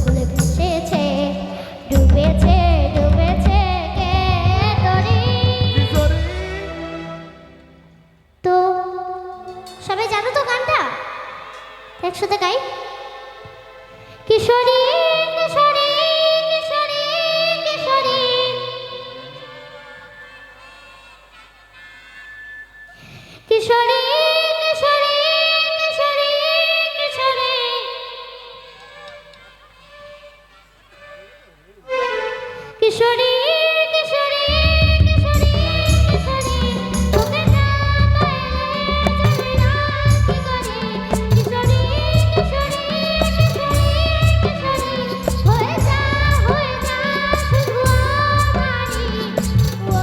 কুলে ভেসেছে, ডুবেছে ডুবেছে কে তরি। তো সবাই জানো তো গানটা? একসাথে গাই। কিশোরী কিশোরী কিশোরী কিশোরী, কিশোরী কিশোরী কিশোরী কিশোরী, কিশোরী কিশোরী কিশোরী কিশোরী, তোকে না পাইলে জানি না কি করি। কিশোরী কিশোরী কিশোরী কিশোরী, হয়ে যা শুধু আমারই। ও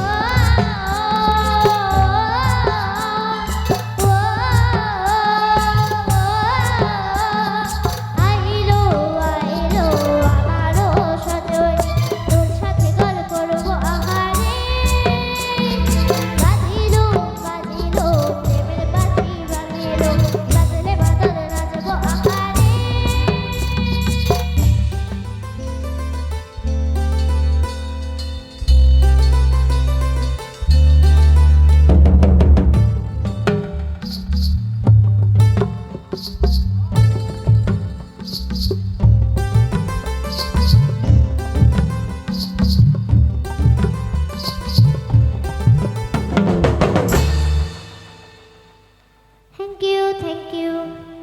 আইলো আইলো আমারও সজয়, তোর সাথে গল্প করব আহারে। বাজিলো বাজিলো প্রেমের বাজি বাজিলো, বাজলে বাদল নাচবো আহারে। Thank you, thank you.